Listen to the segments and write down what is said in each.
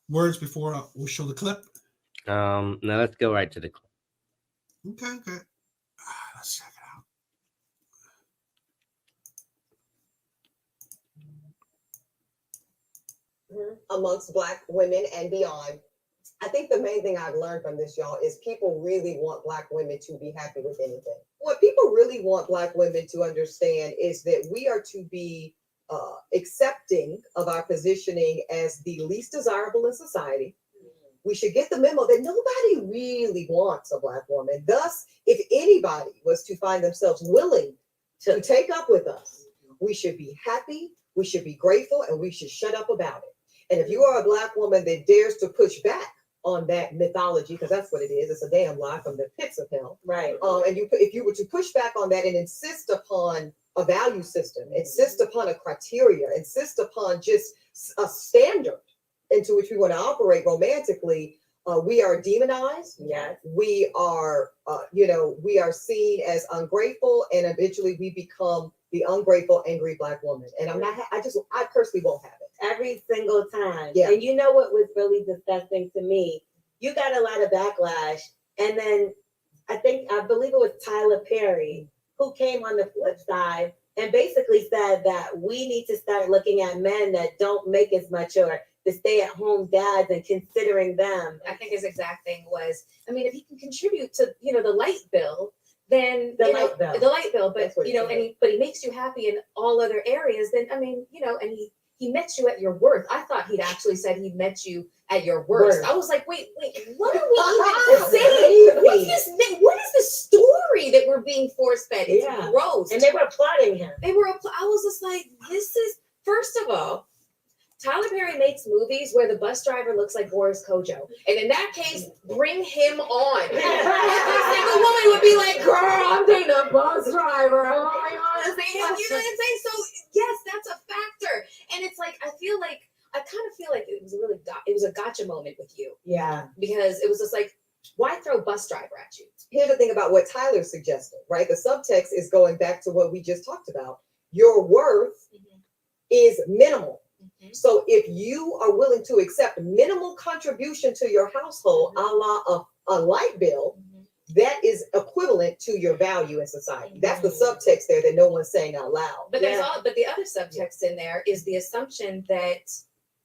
words before we'll show the clip? Now let's go right to the clip. Okay, okay. Let's check it out. Amongst Black women and beyond. I think the main thing I've learned from this, y'all, is people really want Black women to be happy with anything. What people really want Black women to understand is that we are to be accepting of our positioning as the least desirable in society. We should get the memo that nobody really wants a Black woman. Thus, if anybody was to find themselves willing to take up with us, we should be happy, we should be grateful, and we should shut up about it. And if you are a Black woman that dares to push back on that mythology, because that's what it is, it's a damn lie from the pits of hell. Right. And if you were to push back on that and insist upon a value system, insist upon a criteria, insist upon just a standard into which we want to operate romantically, we are demonized. Yes. We are, we are seen as ungrateful, and eventually we become the ungrateful, angry Black woman. And I personally won't have it. Every single time. Yeah. And you know what was really disgusting to me? You got a lot of backlash. And then I believe it was Tyler Perry who came on the flip side and basically said that we need to start looking at men that don't make as much, or the stay-at-home dads, and considering them. I think his exact thing was, I mean, if he can contribute to, the light bill, then the light bill, but but he makes you happy in all other areas, then I mean, and he met you at your worth. I thought he'd actually said he met you at your worst. I was like, wait, what are we even saying? What is the story that we're being force fed? It's gross. And they were applauding him. I was just like, this is, first of all, Tyler Perry makes movies where the bus driver looks like Boris Kojo. And in that case, bring him on. Every single woman would be like, girl, I'm dating a bus driver. Oh my God. You know what I'm saying? So, yes, that's a factor. And it's like, I kind of feel like it was a gotcha moment with you. Yeah. Because it was just like, why throw bus driver at you? Here's the thing about what Tyler suggested, right? The subtext is going back to what we just talked about. Your worth is minimal. So if you are willing to accept minimal contribution to your household, a la a light bill, that is equivalent to your value in society. That's the subtext there that no one's saying out loud. But but the other subtext in there is the assumption that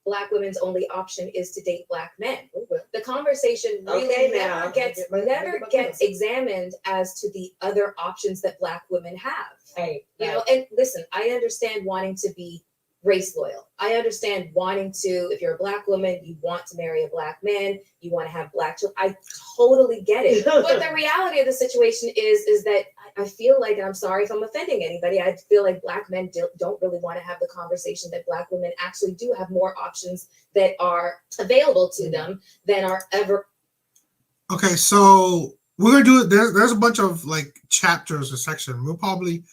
Black women's only option is to date Black men. The conversation really never gets examined as to the other options that Black women have. Right. And listen, I understand wanting to be race loyal. I understand wanting to, if you're a Black woman, you want to marry a Black man, you want to have Black children. I totally get it. But the reality of the situation is that I feel like, and I'm sorry if I'm offending anybody, I feel like Black men don't really want to have the conversation that Black women actually do have more options that are available to them than are ever. Okay, so we're gonna do it. There's a bunch of like chapters or section. We'll probably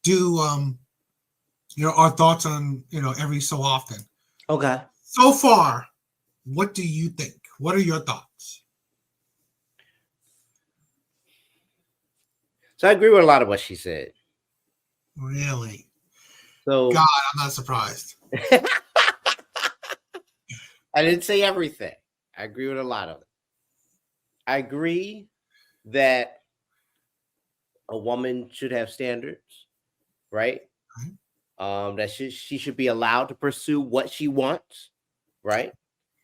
do our thoughts on every so often. Okay. So far, what do you think? What are your thoughts? So I agree with a lot of what she said. Really? So God, I'm not surprised. I didn't say everything. I agree with a lot of it. I agree that a woman should have standards, right? That she should be allowed to pursue what she wants, right?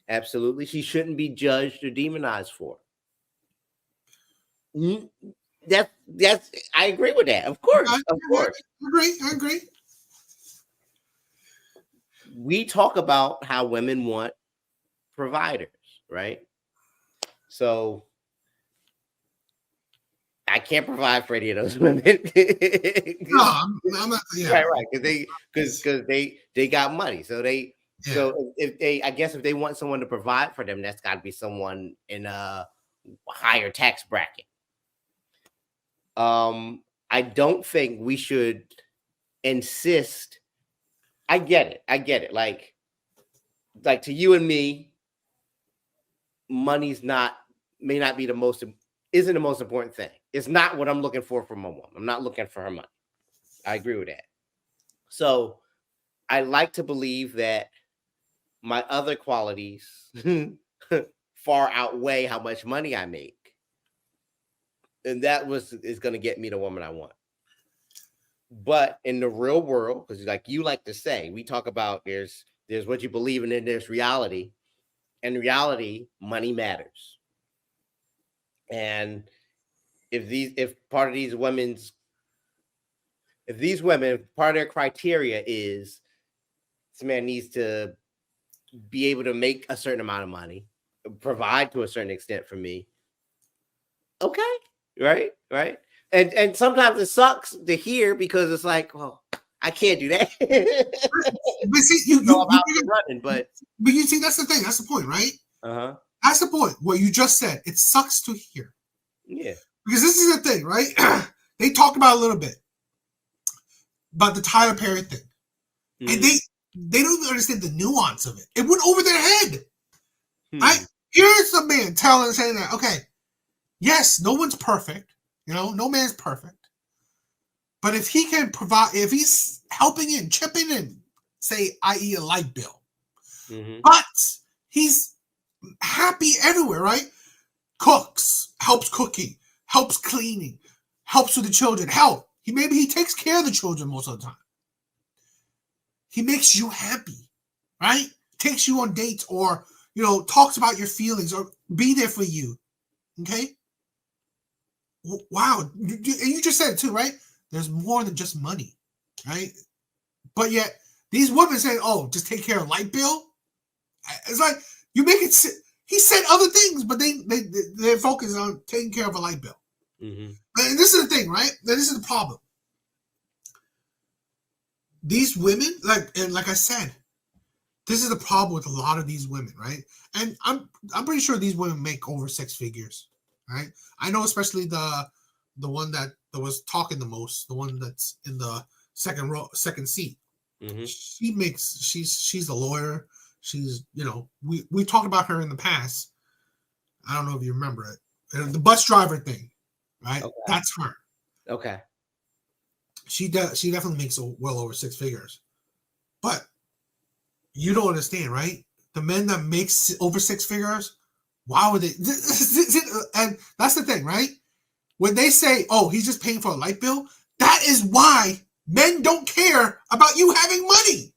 Absolutely. She shouldn't be judged or demonized for it. That's I agree with that. Of course. I agree. We talk about how women want providers, right? So I can't provide for any of those women. No, I'm not. Yeah. Right, because they got money, so they. Yeah. So if they want someone to provide for them, that's got to be someone in a higher tax bracket. I don't think we should insist. I get it. Like to you and me, money's may not be isn't the most important thing. It's not what I'm looking for from a woman. I'm not looking for her money. I agree with that. So I like to believe that my other qualities far outweigh how much money I make. And that is going to get me the woman I want. But in the real world, because like you like to say, we talk about there's what you believe in, and there's reality. In reality, money matters. And if part of these women, part of their criteria is this man needs to be able to make a certain amount of money, provide to a certain extent for me. Okay, right. And sometimes it sucks to hear because it's like, well, I can't do that. But see, I'm out running, but you see, that's the thing. That's the point, right? That's the point. What you just said. It sucks to hear. Yeah. Because this is the thing, right? They talked about a little bit about the Tyler Perry thing, and they don't even understand the nuance of it. It went over their head. Right? Here's a man saying that, okay, yes, no one's perfect. No man's perfect. But if he can provide, if he's helping in, chipping in, say, i.e. a light bill, but he's happy everywhere, right? Cooks, helps cooking, helps cleaning, helps with the children, maybe he takes care of the children most of the time. He makes you happy, right? Takes you on dates or, talks about your feelings or be there for you. Okay? Wow. And you just said it too, right? There's more than just money, right? But yet, these women say, oh, just take care of light bill. It's like, you make it, he said other things, but they focus on taking care of a light bill. And this is the thing, right? This is the problem. These women, like I said, this is the problem with a lot of these women, right? And I'm pretty sure these women make over six figures, right? I know, especially the one that was talking the most, the one that's in the second seat. She's a lawyer. She's, we talked about her in the past. I don't know if you remember it. The bus driver thing, right? Okay. That's her. Okay. She definitely makes well over six figures. But you don't understand, right? The men that makes over six figures, why would they? And that's the thing, right? When they say, oh, he's just paying for a light bill, that is why men don't care about you having money.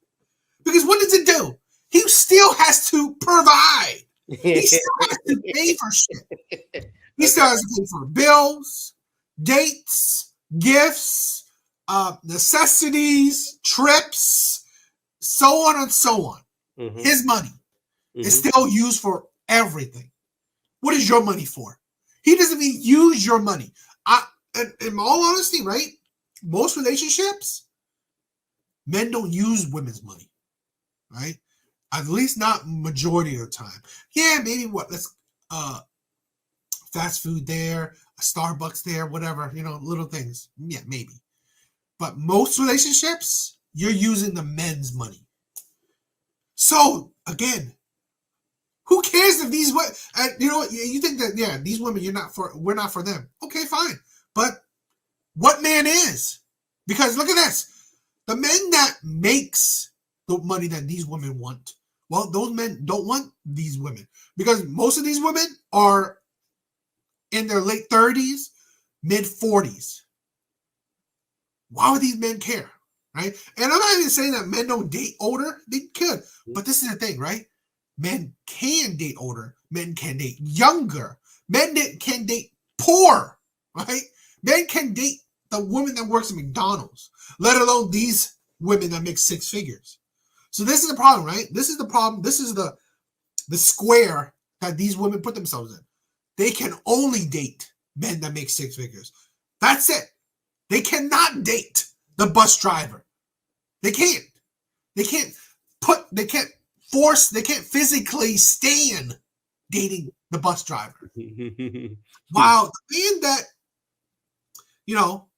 Because what does it do? He still has to provide. He still has to pay for shit. He still has to pay for bills, dates, gifts, necessities, trips, so on and so on. His money is still used for everything. What is your money for? He doesn't even use your money. In all honesty, right? Most relationships, men don't use women's money, right? At least not majority of the time. Yeah, maybe let's fast food there, a Starbucks there, whatever, little things. Yeah, maybe. But most relationships, you're using the men's money. So again, who cares if these women, you think that, yeah, these women, we're not for them. Okay, fine. But what man is? Because look at this. The men that makes the money that these women want, well, those men don't want these women. Because most of these women are in their late 30s, mid 40s. Why would these men care? Right? And I'm not even saying that men don't date older. They could. But this is the thing, right? Men can date older. Men can date younger. Men can date poor. Right? Men can date the woman that works at McDonald's, let alone these women that make six figures. So this is the problem, right? This is the problem. This is the square that these women put themselves in. They can only date men that make six figures. That's it. They cannot date the bus driver. They can't. They can't force, they can't physically stand dating the bus driver. While the man that,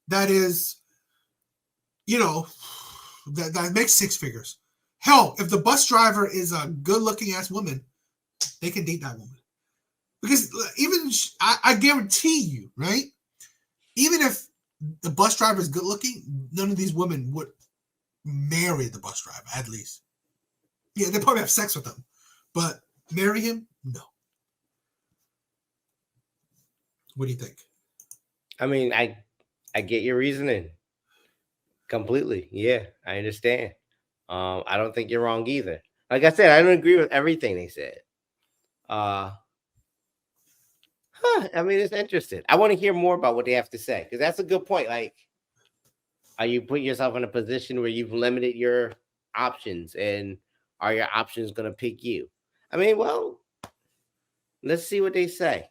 that is, that makes six figures. Hell, if the bus driver is a good-looking ass woman, they can date that woman. Because even, I guarantee you, right? Even if the bus driver is good-looking, none of these women would marry the bus driver, at least. Yeah, they probably have sex with him, but marry him? No. What do you think? I mean, I get your reasoning completely. Yeah, I understand. I don't think you're wrong either. Like I said, I don't agree with everything they said. I mean, it's interesting. I want to hear more about what they have to say because that's a good point. Like, are you putting yourself in a position where you've limited your options, and are your options going to pick you? I mean, well, let's see what they say.